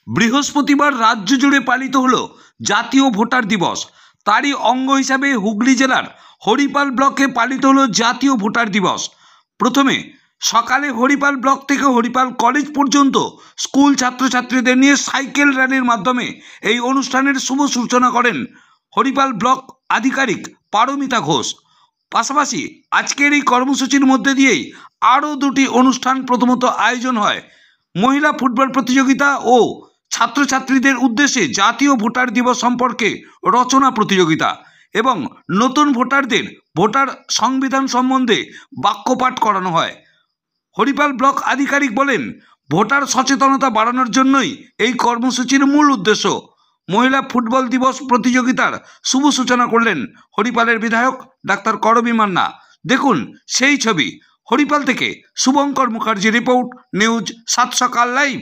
বৃহস্পতিবার রাজ্য জুড়ে পালিত হলো জাতীয় ভোটার দিবস। তারই অঙ্গ হিসাবে হুগলি জেলার হরিপাল ব্লকে পালিত হলো জাতীয় ভোটার দিবস। প্রথমে সকালে হরিপাল ব্লক থেকে হরিপাল কলেজ পর্যন্ত স্কুল ছাত্রছাত্রীদের নিয়ে সাইকেল র্যালির মাধ্যমে এই অনুষ্ঠানের শুভ সূচনা করেন হরিপাল ব্লক আধিকারিক পারমিতা ঘোষ। পাশাপাশি আজকের এই কর্মসূচির মধ্যে দিয়েই আরও দুটি অনুষ্ঠান প্রথমত আয়োজন হয়। মহিলা ফুটবল প্রতিযোগিতা ও ছাত্রছাত্রীদের উদ্দেশ্যে জাতীয় ভোটার দিবস সম্পর্কে রচনা প্রতিযোগিতা এবং নতুন ভোটারদের ভোটার সংবিধান সম্বন্ধে বাক্যপাঠ করানো হয়। হরিপাল ব্লক আধিকারিক বলেন, ভোটার সচেতনতা বাড়ানোর জন্যই এই কর্মসূচির মূল উদ্দেশ্য। মহিলা ফুটবল দিবস প্রতিযোগিতার শুভ সূচনা করলেন হরিপালের বিধায়ক ডাক্তার করবী মান্না। দেখুন সেই ছবি। হরিপাল থেকে শুভঙ্কর মুখার্জি রিপোর্ট, নিউজ 7 সকাল লাইভ।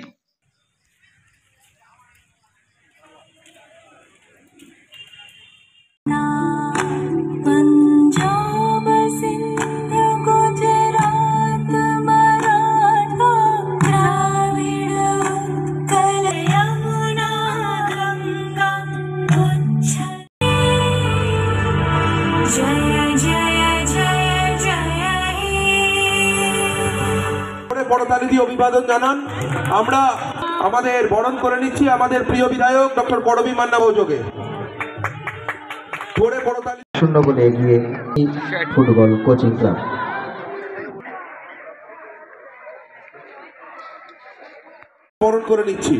বড়তালি দিয়ে অভিবাদন জানান। আমরা আমাদের বরণ করে নিচ্ছি আমাদের প্রিয় বিধায়ক ডক্টর করবী মান্না মহোদয়কে। জোরে বড়তালি। 0 গোলে এগিয়ে ফুটবল কোচিং ক্লাব। বরণ করে নিচ্ছি।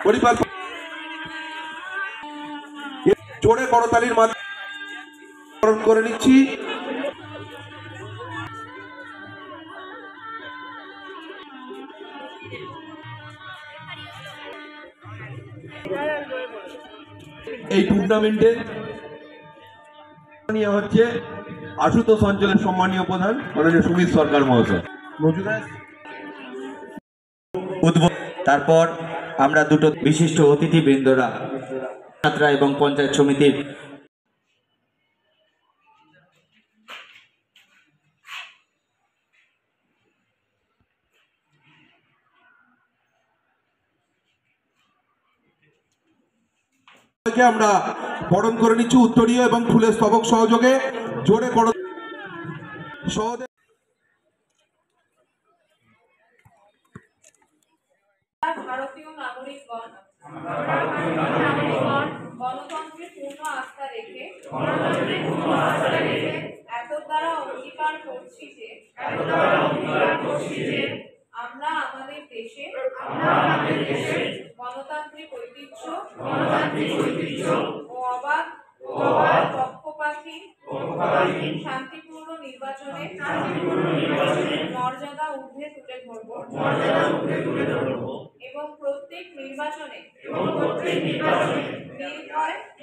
হরিপাল জোরে করতালির মাধ্যমে বরণ করে নিচ্ছি। এই টুর্নামেন্টে হচ্ছে আশুতোষ অঞ্চলের সম্মানীয় প্রধান মাননীয় সুমিত সরকার মহাশয়। তারপর আমরা দুটো বিশিষ্ট অতিথিবৃন্দরা ছাত্রা এবং পঞ্চায়েত সমিতির আমরা বরণ করে নিচ্ছি উত্তরীয় এবং ফুলের স্তবক সহযোগে। জোরে করো সহদে। ভারতীয় নাগরিকগণ গণতন্ত্রে পূর্ণ আস্থা রেখে এত দ্বারা অঙ্গীকার করছি যে আমরা আমাদের দেশে গণতান্ত্রিক ঐতিহ্য ও অবাধ পক্ষপাতহীন শান্তিপূর্ণ নির্বাচনে মর্যাদা ঊর্ধ্বে তুলে ধরব এবং প্রত্যেক নির্বাচনে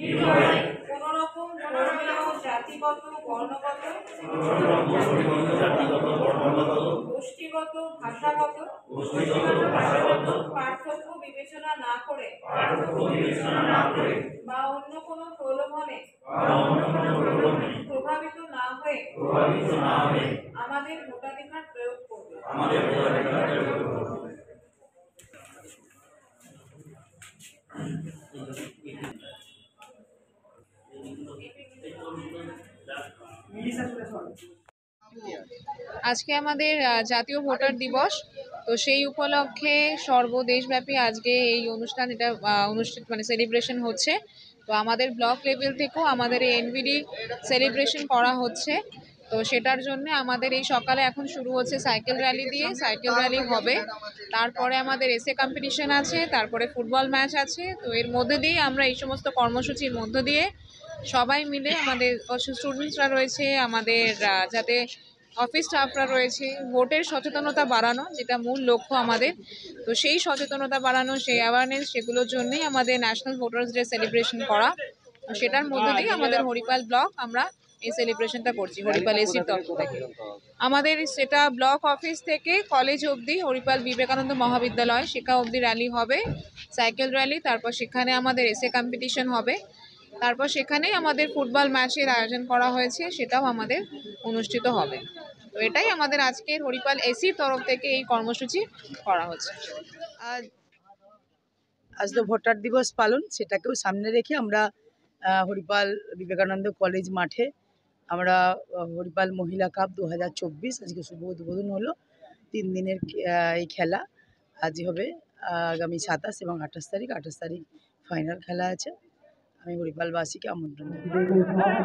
নির্ভয়ে কোন রকম ধর্মীয়, জাতিগত, বর্ণগত, গোষ্ঠীগত, ভাষাগত পার্থক্য বিবেচনা না করে বা অন্য কোনো প্রলোভনে প্রভাবিত না হয়ে আমাদের ভোটাধিকার প্রয়োগ করবে। আজকে আমাদের জাতীয় ভোটার দিবস, তো সেই উপলক্ষে সর্বদেশব্যাপী আজকে এই এটা অনুষ্ঠিত সেলিব্রেশন হচ্ছে। তো আমাদের ব্লক লেভেল থেকেও আমাদের এই এনভিডি সেলিব্রেশন করা হচ্ছে। তো সেটার জন্য আমাদের এই সকালে এখন শুরু হচ্ছে সাইকেল র্যালি দিয়ে। সাইকেল র্যালি হবে, তারপরে আমাদের এসএ কম্পিটিশন আছে, তারপরে ফুটবল ম্যাচ আছে। তো এর মধ্যে দিয়ে আমরা এই সমস্ত কর্মসূচির মধ্য দিয়ে সবাই মিলে আমাদের স্টুডেন্টসরা রয়েছে, আমাদের যাতে অফিস স্টাফরা রয়েছে, ভোটের সচেতনতা বাড়ানো যেটা মূল লক্ষ্য আমাদের। তো সেই সচেতনতা বাড়ানো, সেই অ্যাওয়ারনেস, সেগুলোর জন্যই আমাদের ন্যাশনাল ভোটার্স ডে সেলিব্রেশন করা। তো সেটার মধ্যে দিয়ে আমাদের হরিপাল ব্লক আমরা এই সেলিব্রেশনটা করছি হরিপাল এসির তরফ থেকে। আমাদের সেটা ব্লক অফিস থেকে কলেজ অবধি, হরিপাল বিবেকানন্দ মহাবিদ্যালয় সেখান অবধি র্যালি হবে, সাইকেল র্যালি। তারপর সেখানে আমাদের এসএ কম্পিটিশন হবে। তারপর সেখানেই আমাদের ফুটবল ম্যাচের আয়োজন করা হয়েছে, সেটাও আমাদের অনুষ্ঠিত হবে। তো এটাই আমাদের আজকের হরিপাল এসির তরফ থেকে এই কর্মসূচি করা হচ্ছে। আজ আজ তো ভোটার দিবস পালন, সেটাকেও সামনে রেখে আমরা হরিপাল বিবেকানন্দ কলেজ মাঠে আমরা হরিপাল মহিলা কাপ 2024 আজকে শুভ উদ্বোধন হলো। 3 দিনের এই খেলা আজ হবে, আগামী 27 এবং 28 তারিখ। 28 তারিখ ফাইনাল খেলা আছে। আমি হরিপালবাসীকে আমন্ত্রণ জানাই।